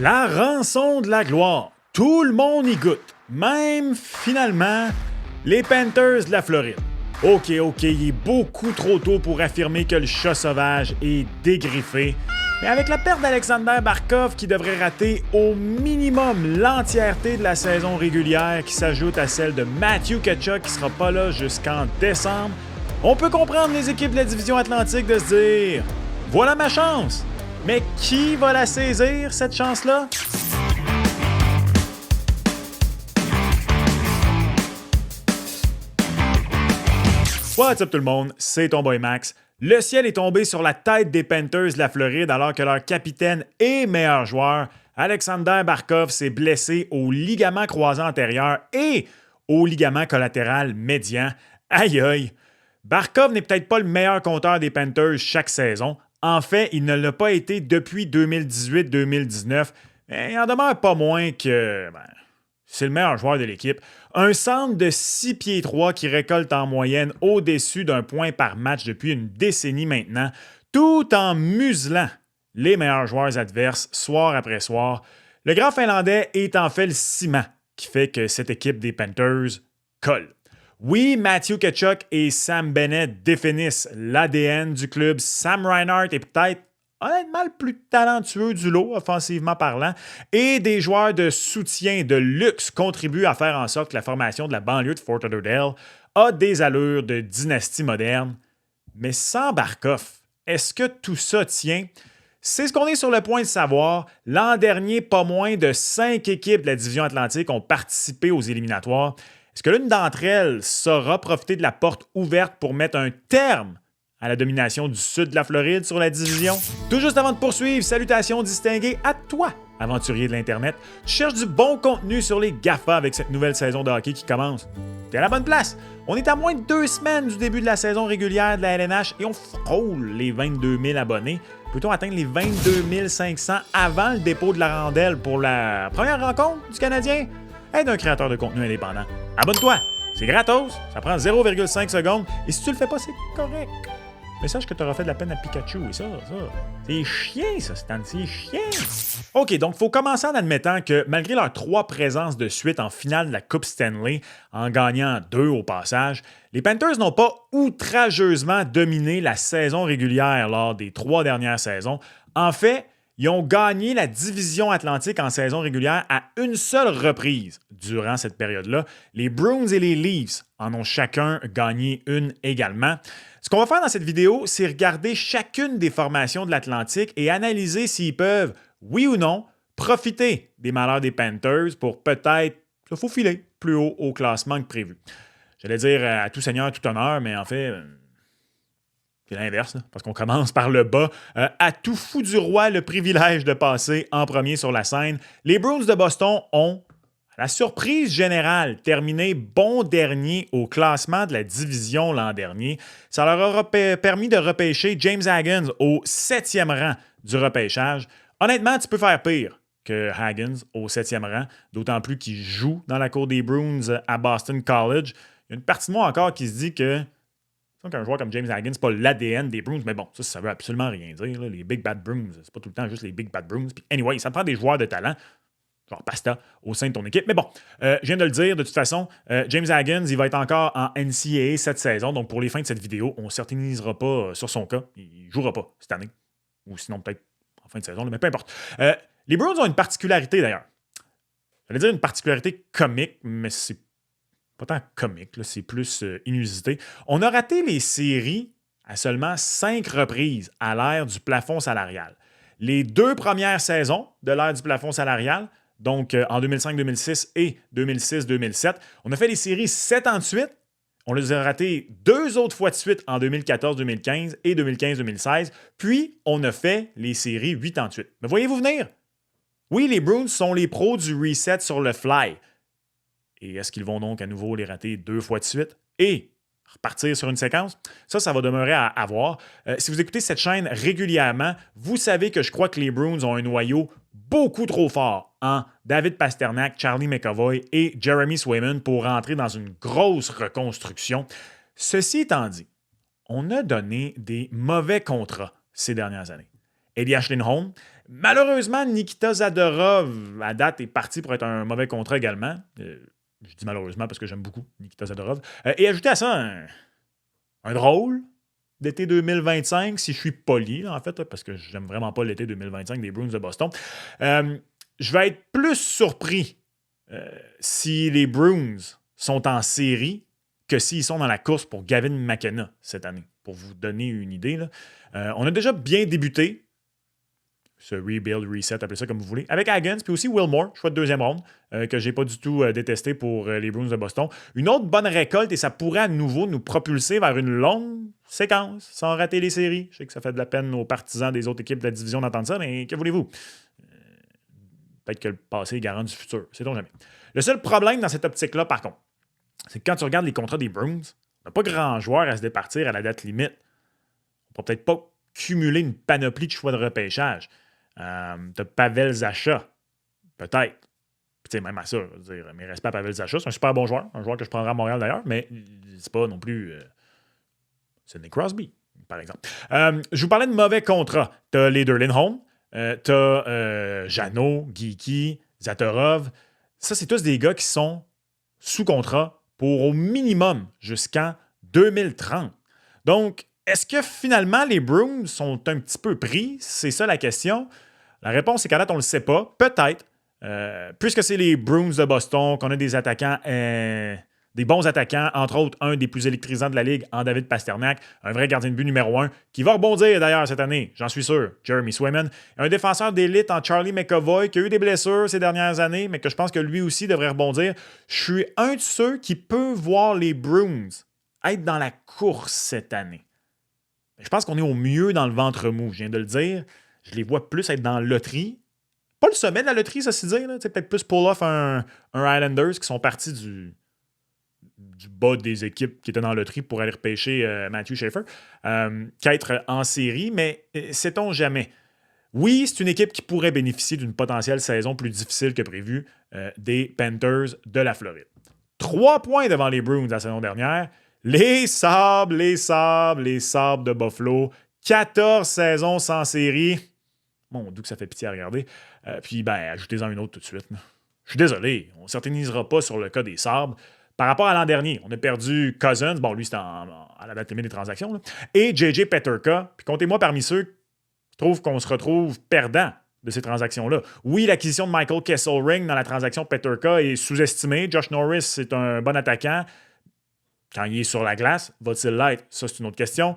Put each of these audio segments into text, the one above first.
La rançon de la gloire. Tout le monde y goûte. Même, finalement, les Panthers de la Floride. OK, il est beaucoup trop tôt pour affirmer que le chat sauvage est dégriffé. Mais avec la perte d'Alexander Barkov qui devrait rater au minimum l'entièreté de la saison régulière qui s'ajoute à celle de Matthew Tkachuk qui sera pas là jusqu'en décembre, on peut comprendre les équipes de la division Atlantique de se dire « Voilà ma chance! » Mais qui va la saisir, cette chance-là? What's up tout le monde, c'est ton boy Max. Le ciel est tombé sur la tête des Panthers de la Floride alors que leur capitaine et meilleur joueur, Alexander Barkov, s'est blessé au ligament croisé antérieur et au ligament collatéral médian. Aïe aïe! Barkov n'est peut-être pas le meilleur compteur des Panthers chaque saison. En fait, il ne l'a pas été depuis 2018-2019. Mais il en demeure pas moins que... c'est le meilleur joueur de l'équipe. Un centre de 6 pieds 3 qui récolte en moyenne au-dessus d'un point par match depuis une décennie maintenant, tout en muselant les meilleurs joueurs adverses soir après soir. Le grand Finlandais est en fait le ciment qui fait que cette équipe des Panthers colle. Oui, Matthew Tkachuk et Sam Bennett définissent l'ADN du club. Sam Reinhart est peut-être honnêtement le plus talentueux du lot, offensivement parlant, et des joueurs de soutien de luxe contribuent à faire en sorte que la formation de la banlieue de Fort Lauderdale a des allures de dynastie moderne. Mais sans Barkov, est-ce que tout ça tient? C'est ce qu'on est sur le point de savoir. L'an dernier, pas moins de 5 équipes de la division Atlantique ont participé aux éliminatoires. Est-ce que l'une d'entre elles saura profiter de la porte ouverte pour mettre un terme à la domination du sud de la Floride sur la division? Tout juste avant de poursuivre, salutations distinguées à toi, aventurier de l'Internet. Tu cherches du bon contenu sur les GAFA avec cette nouvelle saison de hockey qui commence. T'es à la bonne place. On est à moins de 2 semaines du début de la saison régulière de la LNH et on frôle les 22 000 abonnés. Peut-on atteindre les 22 500 avant le dépôt de la randelle pour la première rencontre du Canadien? Aide un créateur de contenu indépendant. Abonne-toi, c'est gratos, ça prend 0,5 secondes et si tu le fais pas, c'est correct. Mais sache que tu auras fait de la peine à Pikachu et ça. C'est chiant, ça, Stan, c'est chiant. OK, donc il faut commencer en admettant que malgré leurs 3 présences de suite en finale de la Coupe Stanley, en gagnant 2 au passage, les Panthers n'ont pas outrageusement dominé la saison régulière lors des 3 dernières saisons. En fait, ils ont gagné la division Atlantique en saison régulière à une seule reprise durant cette période-là. Les Bruins et les Leafs en ont chacun gagné une également. Ce qu'on va faire dans cette vidéo, c'est regarder chacune des formations de l'Atlantique et analyser s'ils peuvent, oui ou non, profiter des malheurs des Panthers pour peut-être se faufiler plus haut au classement que prévu. J'allais dire à tout seigneur, tout honneur, mais en fait... c'est l'inverse, là, parce qu'on commence par le bas. À tout fou du roi, le privilège de passer en premier sur la scène. Les Bruins de Boston ont, à la surprise générale, terminé bon dernier au classement de la division l'an dernier. Ça leur aura permis de repêcher James Hagens au 7e rang du repêchage. Honnêtement, tu peux faire pire que Hagens au 7e rang, d'autant plus qu'il joue dans la cour des Bruins à Boston College. Il y a une partie de moi encore qui se dit que qu'un joueur comme James Hagens, c'est pas l'ADN des Bruins, mais bon, ça veut absolument rien dire. Là. Les Big Bad Bruins, c'est pas tout le temps juste les Big Bad Bruins. Puis anyway, ça te prend des joueurs de talent, genre Pasta, au sein de ton équipe. Mais bon, je viens de le dire, de toute façon, James Hagens, il va être encore en NCAA cette saison. Donc pour les fins de cette vidéo, on ne s'éternisera pas sur son cas. Il ne jouera pas cette année. Ou sinon peut-être en fin de saison, mais peu importe. Les Bruins ont une particularité d'ailleurs. J'allais dire une particularité comique, mais c'est pas tant comique, là, c'est plus inusité. On a raté les séries à seulement 5 reprises à l'ère du plafond salarial. Les 2 premières saisons de l'ère du plafond salarial, donc en 2005-2006 et 2006-2007, on a fait les séries 7 ans de suite. On les a ratés 2 autres fois de suite en 2014-2015 et 2015-2016. Puis, on a fait les séries 8 ans de suite. Mais voyez-vous venir? Oui, les Bruins sont les pros du reset sur le fly. Et est-ce qu'ils vont donc à nouveau les rater 2 fois de suite et repartir sur une séquence? Ça va demeurer à voir. Si vous écoutez cette chaîne régulièrement, vous savez que je crois que les Bruins ont un noyau beaucoup trop fort en David Pastrnak, Charlie McAvoy et Jeremy Swayman pour rentrer dans une grosse reconstruction. Ceci étant dit, on a donné des mauvais contrats ces dernières années. Elias Lindholm, Malheureusement, Nikita Zadorov, à date, est parti pour être un mauvais contrat également. Je dis malheureusement parce que j'aime beaucoup Nikita Zadorov. Et ajouter à ça un drôle d'été 2025, si je suis poli, là, en fait, là, parce que j'aime vraiment pas l'été 2025 des Bruins de Boston. Je vais être plus surpris si les Bruins sont en série que s'ils sont dans la course pour Gavin McKenna cette année. Pour vous donner une idée, là. On a déjà bien débuté ce rebuild, reset, appelez ça comme vous voulez, avec Hagens, puis aussi Wilmore, choix de deuxième ronde, que j'ai pas du tout détesté pour les Bruins de Boston. Une autre bonne récolte, et ça pourrait à nouveau nous propulser vers une longue séquence, sans rater les séries. Je sais que ça fait de la peine aux partisans des autres équipes de la division d'entendre ça, mais que voulez-vous? Peut-être que le passé est garant du futur, sait-on jamais. Le seul problème dans cette optique-là, par contre, c'est que quand tu regardes les contrats des Bruins, on n'a pas grand joueur à se départir à la date limite. On ne pourra peut-être pas cumuler une panoplie de choix de repêchage. T'as Pavel Zacha, peut-être. Puis, même à ça, je veux dire, mes respects à Pavel Zacha, c'est un super bon joueur, un joueur que je prendrai à Montréal d'ailleurs, mais c'est pas non plus Sidney Crosby, par exemple. Je vous parlais de mauvais contrats. T'as Leder Lindholm, t'as Jeannot, Geeky, Zatorov. Ça, c'est tous des gars qui sont sous contrat pour au minimum jusqu'en 2030. Donc, est-ce que finalement les Bruins sont un petit peu pris? C'est ça la question. La réponse est qu'à date, on ne le sait pas. Peut-être. Puisque c'est les Bruins de Boston, qu'on a des attaquants, des bons attaquants, entre autres un des plus électrisants de la Ligue en David Pasternak, un vrai gardien de but numéro 1, qui va rebondir d'ailleurs cette année, j'en suis sûr, Jeremy Swayman. Un défenseur d'élite en Charlie McAvoy qui a eu des blessures ces dernières années, mais que je pense que lui aussi devrait rebondir. Je suis un de ceux qui peut voir les Bruins être dans la course cette année. Je pense qu'on est au mieux dans le ventre mou, je viens de le dire. Je les vois plus être dans la loterie. Pas le sommet de la loterie, ça se dit. Peut-être plus pull-off un Islanders qui sont partis du bas des équipes qui étaient dans la loterie pour aller repêcher Matthew Schaefer, qu'être en série, mais sait-on jamais. Oui, c'est une équipe qui pourrait bénéficier d'une potentielle saison plus difficile que prévu des Panthers de la Floride. 3 points devant les Bruins la saison dernière. Les Sabres de Buffalo. 14 saisons sans série. Mon Dieu que ça fait pitié à regarder. Puis, ajoutez-en une autre tout de suite. Je suis désolé, on ne s'éternisera pas sur le cas des Sabres. Par rapport à l'an dernier, on a perdu Cousins, bon, lui, c'était à la date limite des transactions, là, et J.J. Peterka. Puis, comptez-moi parmi ceux qui trouvent qu'on se retrouve perdant de ces transactions-là. Oui, l'acquisition de Michael Kesselring dans la transaction Peterka est sous-estimée. Josh Norris, c'est un bon attaquant. Quand il est sur la glace, va-t-il l'être? Ça, c'est une autre question.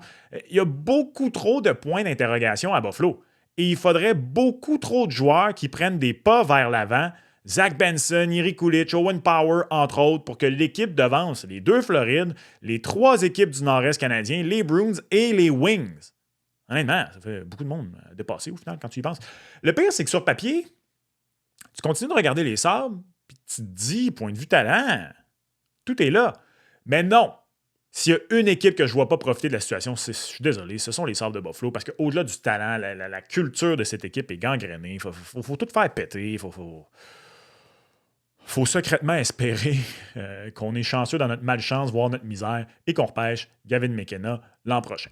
Il y a beaucoup trop de points d'interrogation à Buffalo. Et il faudrait beaucoup trop de joueurs qui prennent des pas vers l'avant. Zach Benson, Jiri Kulich, Owen Power, entre autres, pour que l'équipe devance les 2 Florides, les 3 équipes du Nord-Est canadien, les Bruins et les Wings. Honnêtement, ça fait beaucoup de monde à dépasser au final quand tu y penses. Le pire, c'est que sur papier, tu continues de regarder les Sabres, puis tu te dis, point de vue talent, tout est là. Mais non, s'il y a une équipe que je ne vois pas profiter de la situation, je suis désolé, ce sont les Sabres de Buffalo, parce qu'au-delà du talent, la culture de cette équipe est gangrénée. Il faut tout faire péter. Il faut secrètement espérer qu'on est chanceux dans notre malchance, voire notre misère, et qu'on repêche Gavin McKenna l'an prochain.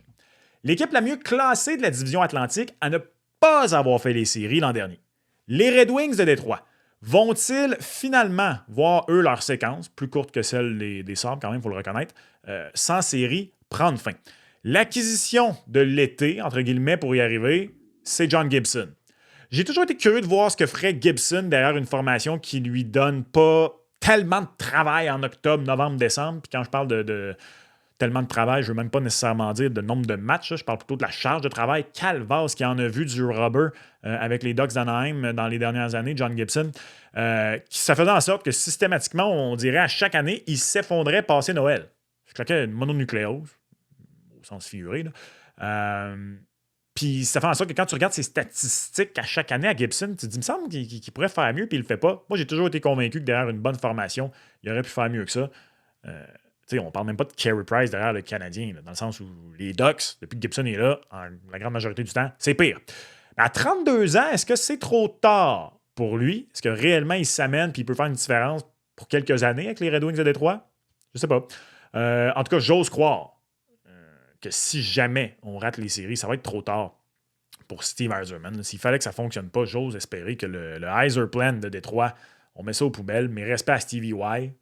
L'équipe la mieux classée de la division Atlantique à ne pas avoir fait les séries l'an dernier. Les Red Wings de Détroit. Vont-ils finalement voir, eux, leur séquence, plus courte que celle des Sabres, quand même, il faut le reconnaître, sans série, prendre fin? L'acquisition de l'été, entre guillemets, pour y arriver, c'est John Gibson. J'ai toujours été curieux de voir ce que ferait Gibson derrière une formation qui lui donne pas tellement de travail en octobre, novembre, décembre. Puis quand je parle de tellement de travail, je ne veux même pas nécessairement dire de nombre de matchs. Là. Je parle plutôt de la charge de travail. Calvas qui en a vu du rubber avec les Ducks d'Anaheim dans les dernières années, John Gibson. Ça faisait en sorte que systématiquement, on dirait à chaque année, il s'effondrait passé Noël. Je claquais une mononucléose, au sens figuré. Puis ça fait en sorte que quand tu regardes ses statistiques à chaque année à Gibson, tu te dis, il me semble qu'il pourrait faire mieux, puis il le fait pas. Moi, j'ai toujours été convaincu que derrière une bonne formation, il aurait pu faire mieux que ça. On ne parle même pas de Carey Price derrière le Canadien, là, dans le sens où les Ducks, depuis que Gibson est là, la grande majorité du temps, c'est pire. Mais à 32 ans, est-ce que c'est trop tard pour lui? Est-ce que réellement il s'amène et il peut faire une différence pour quelques années avec les Red Wings de Détroit? Je sais pas. En tout cas, j'ose croire que si jamais on rate les séries, ça va être trop tard pour Steve Yzerman. S'il fallait que ça ne fonctionne pas, j'ose espérer que le Yzer Plan de Détroit, on met ça aux poubelles. Mais respect à Stevie Y,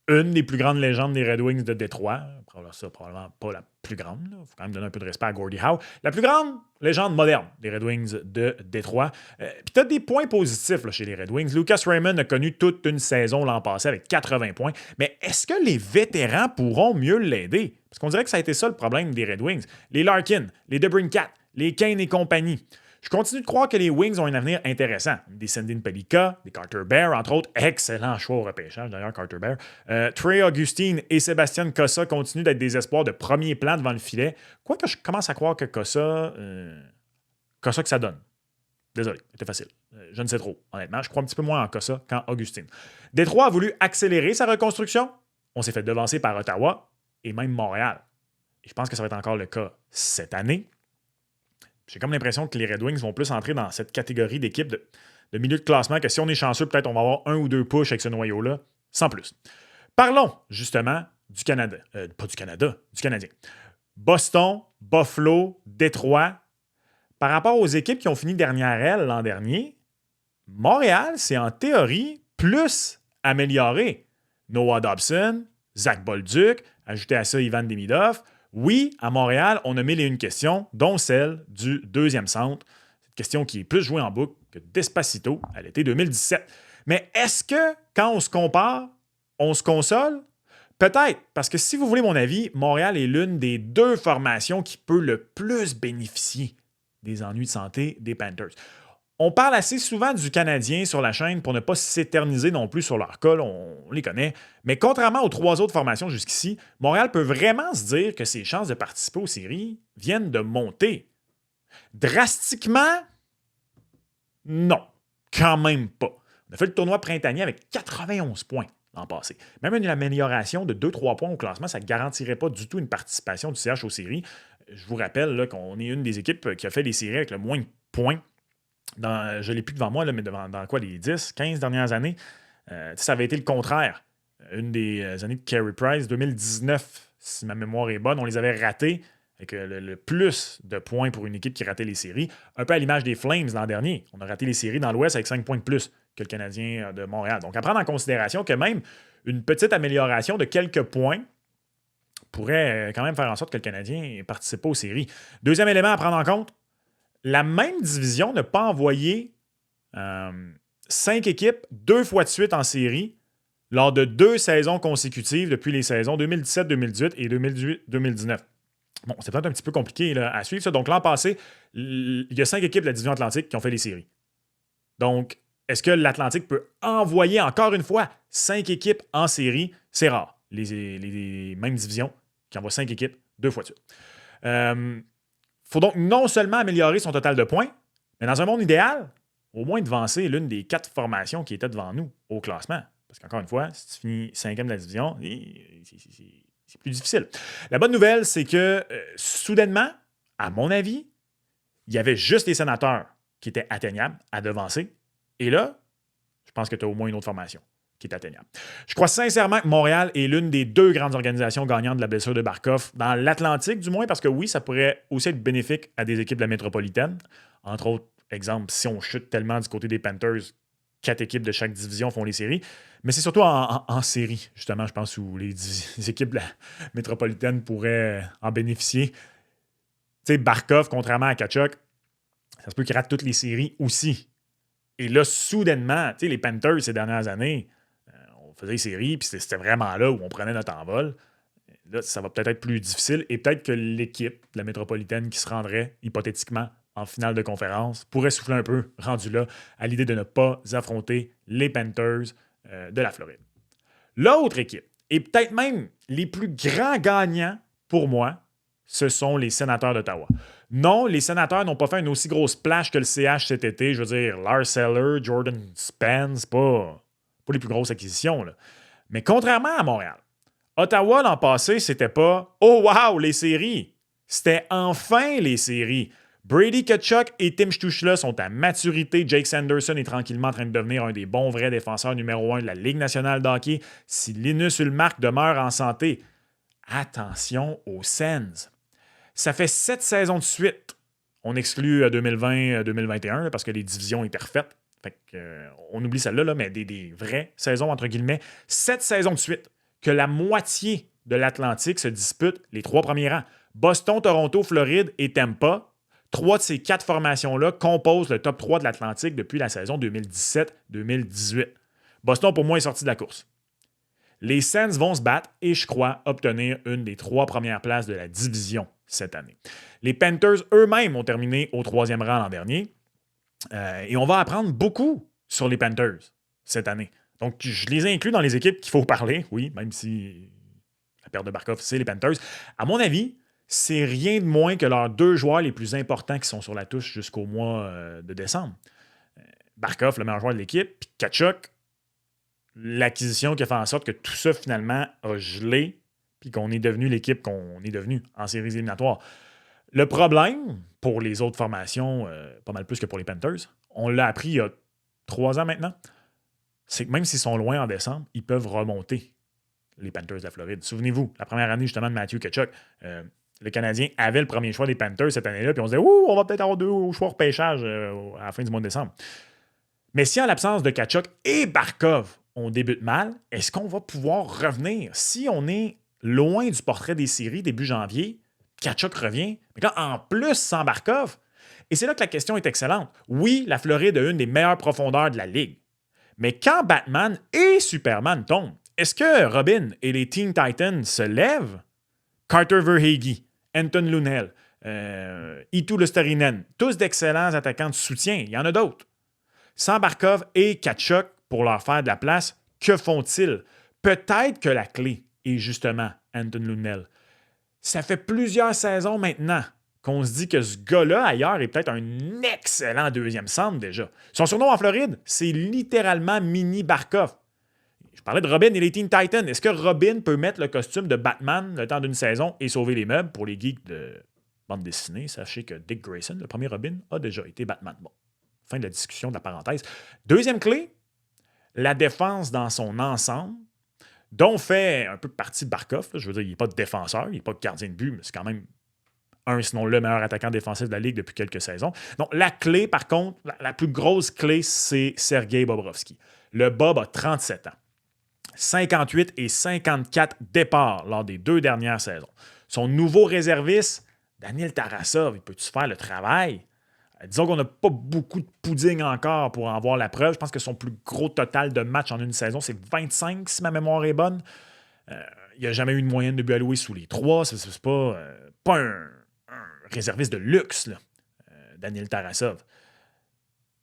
une des plus grandes légendes des Red Wings de Détroit. Probablement pas la plus grande. Il faut quand même donner un peu de respect à Gordie Howe. La plus grande légende moderne des Red Wings de Détroit. Puis tu as des points positifs là, chez les Red Wings. Lucas Raymond a connu toute une saison l'an passé avec 80 points. Mais est-ce que les vétérans pourront mieux l'aider? Parce qu'on dirait que ça a été ça le problème des Red Wings. Les Larkin, les DeBrincat, les Kane et compagnie. Je continue de croire que les Wings ont un avenir intéressant. Des Sandin Pelika, des Carter Bear, entre autres. Excellent choix au repêchage, d'ailleurs, Carter Bear. Trey Augustine et Sébastien Cossa continuent d'être des espoirs de premier plan devant le filet. Quoique je commence à croire que Cossa que ça donne. Désolé, c'était facile. Je ne sais trop, honnêtement. Je crois un petit peu moins en Cossa qu'en Augustine. Détroit a voulu accélérer sa reconstruction. On s'est fait devancer par Ottawa et même Montréal. Et je pense que ça va être encore le cas cette année. J'ai comme l'impression que les Red Wings vont plus entrer dans cette catégorie d'équipes de milieu de classement que si on est chanceux, peut-être on va avoir 1 ou 2 pushs avec ce noyau-là, sans plus. Parlons justement du Canada. Pas du Canada, du Canadien. Boston, Buffalo, Détroit. Par rapport aux équipes qui ont fini derrière elles l'an dernier, Montréal, c'est en théorie plus amélioré. Noah Dobson, Zach Bolduc, ajouté à ça Ivan Demidov. Oui, à Montréal, on a mille et une questions, dont celle du deuxième centre. Cette question qui est plus jouée en boucle que Despacito à l'été 2017. Mais est-ce que, quand on se compare, on se console? Peut-être, parce que si vous voulez mon avis, Montréal est l'une des 2 formations qui peut le plus bénéficier des ennuis de santé des Panthers. On parle assez souvent du Canadien sur la chaîne pour ne pas s'éterniser non plus sur leur cas, on les connaît. Mais contrairement aux 3 autres formations jusqu'ici, Montréal peut vraiment se dire que ses chances de participer aux séries viennent de monter. Drastiquement, non, quand même pas. On a fait le tournoi printanier avec 91 points l'an passé. Même une amélioration de 2-3 points au classement, ça ne garantirait pas du tout une participation du CH aux séries. Je vous rappelle là, qu'on est une des équipes qui a fait les séries avec le moins de points. Je ne l'ai plus devant moi, là, mais dans quoi, les 10, 15 dernières années, ça avait été le contraire. Une des années de Carey Price, 2019, si ma mémoire est bonne, on les avait ratés avec le plus de points pour une équipe qui ratait les séries. Un peu à l'image des Flames l'an dernier. On a raté les séries dans l'Ouest avec 5 points de plus que le Canadien de Montréal. Donc, à prendre en considération que même une petite amélioration de quelques points pourrait quand même faire en sorte que le Canadien ne participe pas aux séries. Deuxième élément à prendre en compte, la même division n'a pas envoyé 5 équipes 2 fois de suite en série lors de 2 saisons consécutives depuis les saisons 2017-2018 et 2018-2019. Bon, c'est peut-être un petit peu compliqué là, à suivre ça. Donc, l'an passé, il y a 5 équipes de la division Atlantique qui ont fait les séries. Donc, est-ce que l'Atlantique peut envoyer encore une fois 5 équipes en série? C'est rare. Les mêmes divisions qui envoient 5 équipes 2 fois de suite. Faut donc non seulement améliorer son total de points, mais dans un monde idéal, au moins devancer l'une des 4 formations qui étaient devant nous au classement. Parce qu'encore une fois, si tu finis 5e de la division, c'est plus difficile. La bonne nouvelle, c'est que soudainement, à mon avis, il y avait juste les Sénateurs qui étaient atteignables à devancer. Et là, je pense que tu as au moins une autre formation qui est atteignable. Je crois sincèrement que Montréal est l'une des 2 grandes organisations gagnantes de la blessure de Barkov, dans l'Atlantique du moins, parce que oui, ça pourrait aussi être bénéfique à des équipes de la métropolitaine. Entre autres, exemple, si on chute tellement du côté des Panthers, 4 équipes de chaque division font les séries. Mais c'est surtout en série, justement, je pense, où les équipes de la métropolitaine pourraient en bénéficier. Tu sais, Barkov, contrairement à Tkachuk, ça se peut qu'il rate toutes les séries aussi. Et là, soudainement, tu sais, les Panthers, ces dernières années, on faisait les séries, puis c'était vraiment là où on prenait notre envol. Là, ça va peut-être être plus difficile. Et peut-être que l'équipe de la métropolitaine qui se rendrait, hypothétiquement, en finale de conférence, pourrait souffler un peu, rendu là, à l'idée de ne pas affronter les Panthers de la Floride. L'autre équipe, et peut-être même les plus grands gagnants pour moi, ce sont les Sénateurs d'Ottawa. Non, les Sénateurs n'ont pas fait une aussi grosse splash que le CH cet été. Je veux dire, Lars Eller, Jordan Spence, pas les plus grosses acquisitions. Là. Mais contrairement à Montréal, Ottawa, l'an passé, c'était pas « Oh wow, les séries! » C'était enfin les séries. Brady Tkachuk et Tim Stuchla sont à maturité. Jake Sanderson est tranquillement en train de devenir un des bons vrais défenseurs numéro 1 de la Ligue nationale de hockey. Si Linus Ullmark demeure en santé, attention aux Sens. Ça fait 7 saisons de suite On exclut 2020-2021 parce que les divisions étaient refaites. Fait que, on oublie celle-là, là, mais des vraies saisons, entre guillemets. 7 saisons de suite que la moitié de l'Atlantique se dispute les 3 premiers rangs. Boston, Toronto, Floride et Tampa, 3 de ces 4 formations-là composent le top 3 de l'Atlantique depuis la saison 2017-2018. Boston, pour moi, est sorti de la course. Les Sens vont se battre et, je crois, obtenir une des 3 premières places de la division cette année. Les Panthers eux-mêmes ont terminé au 3e rang l'an dernier. Et on va apprendre beaucoup sur les Panthers cette année. Donc, je les ai inclus dans les équipes qu'il faut parler, oui, même si la perte de Barkov, c'est les Panthers. À mon avis, c'est rien de moins que leurs 2 joueurs les plus importants qui sont sur la touche jusqu'au mois de décembre. Barkov, le meilleur joueur de l'équipe, puis Tkachuk, l'acquisition qui a fait en sorte que tout ça, finalement, a gelé, puis qu'on est devenu l'équipe qu'on est devenu en séries éliminatoires. Le problème, pour les autres formations, pas mal plus que pour les Panthers, on l'a appris il y a 3 ans maintenant, c'est que même s'ils sont loin en décembre, ils peuvent remonter, les Panthers de la Floride. Souvenez-vous, la première année justement de Matthew Tkachuk, le Canadien avait le premier choix des Panthers cette année-là, puis on se disait « Ouh, on va peut-être avoir 2 choix au repêchage à la fin du mois de décembre. » Mais si en l'absence de Tkachuk et Barkov, on débute mal, est-ce qu'on va pouvoir revenir? Si on est loin du portrait des séries début janvier, Tkachuk revient, mais là, en plus, sans Barkov. Et c'est là que la question est excellente. Oui, la Floride a une des meilleures profondeurs de la Ligue. Mais quand Batman et Superman tombent, est-ce que Robin et les Teen Titans se lèvent? Carter Verhaeghe, Anton Lunel, Eetu Luostarinen, tous d'excellents attaquants de soutien. Il y en a d'autres. Sans Barkov et Tkachuk pour leur faire de la place, que font-ils? Peut-être que la clé est justement Anton Lunel. Ça fait plusieurs saisons maintenant qu'on se dit que ce gars-là, ailleurs, est peut-être un excellent 2e centre déjà. Son surnom en Floride, c'est littéralement Mini Barkov. Je parlais de Robin et les Teen Titans. Est-ce que Robin peut mettre le costume de Batman le temps d'une saison et sauver les meubles? Pour les geeks de bande dessinée, sachez que Dick Grayson, le premier Robin, a déjà été Batman. Bon, fin de la discussion de la parenthèse. Deuxième clé, la défense dans son ensemble, dont fait un peu partie de Barkov. Je veux dire, il n'est pas de défenseur, il n'est pas de gardien de but, mais c'est quand même sinon le meilleur attaquant défensif de la Ligue depuis quelques saisons. Donc, la clé, par contre, la plus grosse clé, c'est Sergei Bobrovsky. Le Bob a 37 ans. 58 et 54 départs lors des 2 dernières saisons. Son nouveau réserviste, Daniel Tarasov, il peut-tu faire le travail? Disons qu'on n'a pas beaucoup de pudding encore pour en voir la preuve. Je pense que son plus gros total de matchs en une saison, c'est 25, si ma mémoire est bonne. Il n'a jamais eu de moyenne de but alloué sous les 3. C'est pas un réserviste de luxe, là, Daniel Tarasov.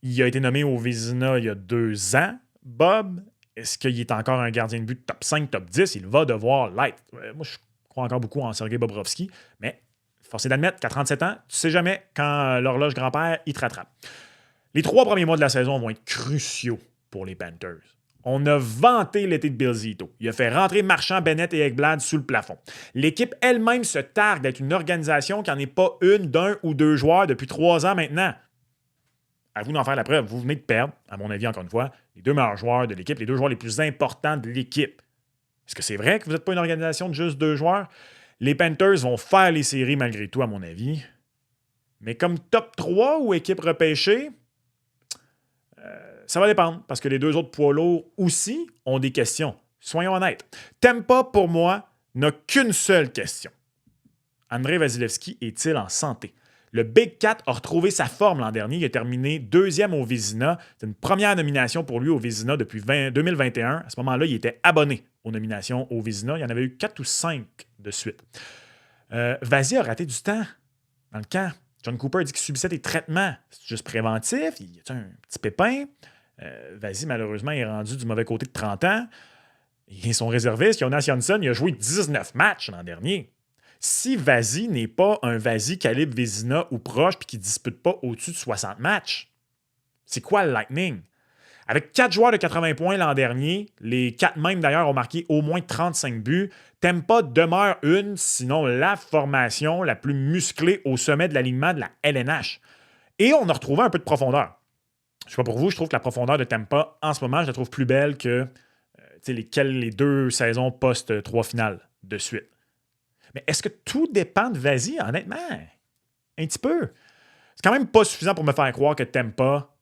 Il a été nommé au Vezina il y a 2 ans. Bob, est-ce qu'il est encore un gardien de but top 5, top 10? Il va devoir l'être. Moi, je crois encore beaucoup en Sergei Bobrovsky, mais force est d'admettre qu'à 37 ans, tu ne sais jamais quand l'horloge grand-père, il te rattrape. Les 3 premiers mois de la saison vont être cruciaux pour les Panthers. On a vanté l'été de Bill Zito. Il a fait rentrer Marchand, Bennett et Ekblad sous le plafond. L'équipe elle-même se targue d'être une organisation qui n'en est pas une d'un ou 2 joueurs depuis 3 ans maintenant. À vous d'en faire la preuve. Vous venez de perdre, à mon avis, encore une fois, les 2 meilleurs joueurs de l'équipe, les 2 joueurs les plus importants de l'équipe. Est-ce que c'est vrai que vous n'êtes pas une organisation de juste 2 joueurs? Les Panthers vont faire les séries malgré tout, à mon avis. Mais comme top 3 ou équipe repêchée, ça va dépendre, parce que les 2 autres poids lourds aussi ont des questions. Soyons honnêtes. Tampa, pour moi, n'a qu'une seule question. Andrei Vasilevskiy est-il en santé? Le Big Cat a retrouvé sa forme l'an dernier. Il a terminé 2e au Vezina. C'est une première nomination pour lui au Vezina depuis 2021. À ce moment-là, il était abonné aux nominations au Vezina. Il y en avait eu 4 ou 5 de suite. Vasi a raté du temps dans le camp. John Cooper a dit qu'il subissait des traitements. C'est juste préventif. Il y a un petit pépin. Vasi, malheureusement, est rendu du mauvais côté de 30 ans. Et son réserviste, Jonas Jonsson, il a joué 19 matchs l'an dernier. Si Vasi n'est pas un Vasi calibre Vezina ou proche puis qui ne dispute pas au-dessus de 60 matchs, c'est quoi le Lightning? Avec 4 joueurs de 80 points l'an dernier, les 4 mêmes d'ailleurs ont marqué au moins 35 buts, Tampa demeure sinon la formation la plus musclée au sommet de l'alignement de la LNH. Et on a retrouvé un peu de profondeur. Je ne sais pas pour vous, je trouve que la profondeur de Tampa, en ce moment, je la trouve plus belle que les 2 saisons post-3 finales de suite. Mais est-ce que tout dépend de Vasi, honnêtement? Un petit peu. C'est quand même pas suffisant pour me faire croire que Tampa,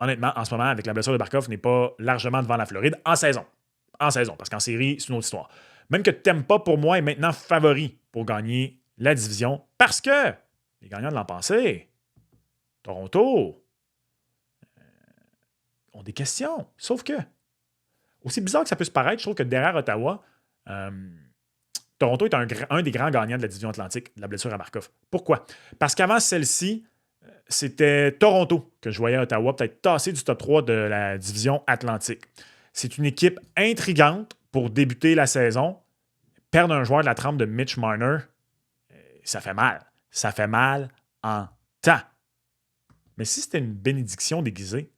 honnêtement, en ce moment, avec la blessure de Barkov, n'est pas largement devant la Floride en saison. En saison, parce qu'en série, c'est une autre histoire. Même que Tampa, pour moi, est maintenant favori pour gagner la division parce que les gagnants de l'an passé, Toronto, ont des questions. Sauf que, aussi bizarre que ça puisse paraître, je trouve que derrière Ottawa, Toronto est un des grands gagnants de la division Atlantique, de la blessure à Barkov. Pourquoi? Parce qu'avant celle-ci, c'était Toronto que je voyais à Ottawa peut-être tasser du top 3 de la division Atlantique. C'est une équipe intrigante pour débuter la saison. Perdre un joueur de la trempe de Mitch Marner, ça fait mal. Ça fait mal en temps. Mais si c'était une bénédiction déguisée,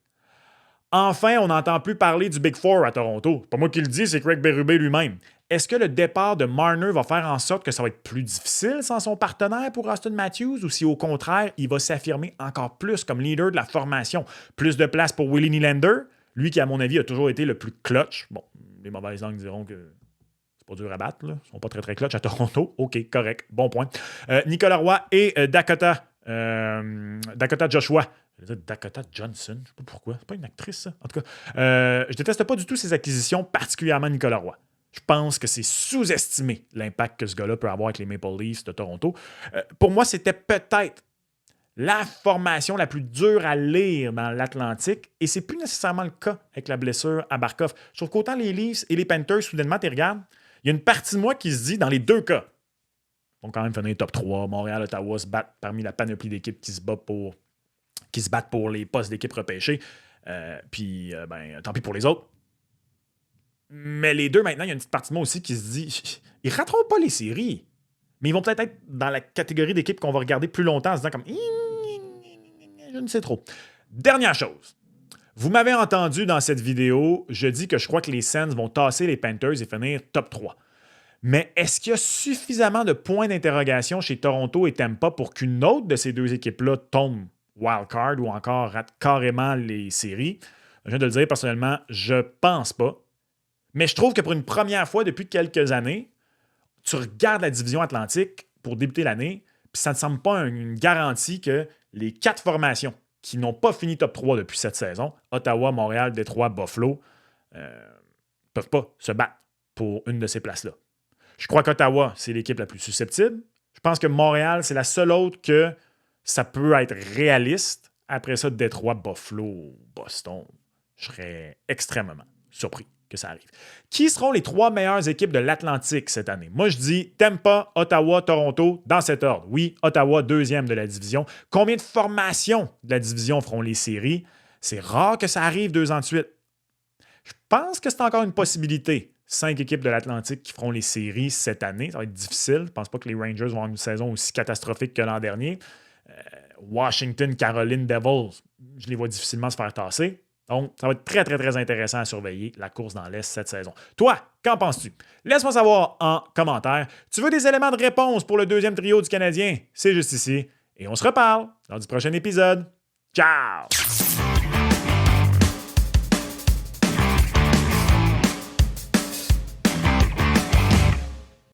enfin, on n'entend plus parler du Big Four à Toronto. C'est pas moi qui le dis, c'est Craig Berube lui-même. Est-ce que le départ de Marner va faire en sorte que ça va être plus difficile sans son partenaire pour Auston Matthews ou si au contraire, il va s'affirmer encore plus comme leader de la formation? Plus de place pour Willie Nylander, lui qui, à mon avis, a toujours été le plus clutch. Bon, les mauvaises langues diront que c'est pas dur à battre, là. Ils sont pas très très clutch à Toronto. OK, correct, bon point. Nicolas Roy et Dakota Joshua. Je veux dire Dakota Johnson, je sais pas pourquoi. C'est pas une actrice, ça. En tout cas, je déteste pas du tout ses acquisitions, particulièrement Nicolas Roy. Je pense que c'est sous-estimé l'impact que ce gars-là peut avoir avec les Maple Leafs de Toronto. Pour moi, c'était peut-être la formation la plus dure à lire dans l'Atlantique, et c'est plus nécessairement le cas avec la blessure à Barkov. Je trouve qu'autant les Leafs et les Panthers, soudainement, tu regardes, il y a une partie de moi qui se dit, dans les deux cas, ils vont quand même finir top 3, Montréal, Ottawa se battent parmi la panoplie d'équipes qui se battent pour les postes d'équipe repêchés. Tant pis pour les autres. Mais les deux, maintenant, il y a une petite partie de moi aussi qui se dit, ils ne rateront pas les séries, mais ils vont peut-être être dans la catégorie d'équipes qu'on va regarder plus longtemps en se disant comme, je ne sais trop. Dernière chose. Vous m'avez entendu dans cette vidéo, je dis que je crois que les Sens vont tasser les Panthers et finir top 3. Mais est-ce qu'il y a suffisamment de points d'interrogation chez Toronto et Tampa pour qu'une autre de ces deux équipes-là tombe wildcard ou encore rate carrément les séries? Je viens de le dire personnellement, je pense pas. Mais je trouve que pour une première fois depuis quelques années, tu regardes la division Atlantique pour débuter l'année, puis ça ne semble pas une garantie que les 4 formations qui n'ont pas fini top 3 depuis cette saison, Ottawa, Montréal, Détroit, Buffalo, peuvent pas se battre pour une de ces places-là. Je crois qu'Ottawa, c'est l'équipe la plus susceptible. Je pense que Montréal, c'est la seule autre que ça peut être réaliste. Après ça, Détroit, Buffalo, Boston, je serais extrêmement surpris que ça arrive. Qui seront les 3 meilleures équipes de l'Atlantique cette année? Moi, je dis Tampa, Ottawa, Toronto, dans cet ordre. Oui, Ottawa, 2e de la division. Combien de formations de la division feront les séries? C'est rare que ça arrive 2 ans de suite. Je pense que c'est encore une possibilité. 5 équipes de l'Atlantique qui feront les séries cette année. Ça va être difficile. Je ne pense pas que les Rangers vont avoir une saison aussi catastrophique que l'an dernier. Washington, Caroline Devils, je les vois difficilement se faire tasser. Donc, ça va être très, très, très intéressant à surveiller la course dans l'Est cette saison. Toi, qu'en penses-tu? Laisse-moi savoir en commentaire. Tu veux des éléments de réponse pour le 2e trio du Canadien? C'est juste ici. Et on se reparle dans du prochain épisode. Ciao!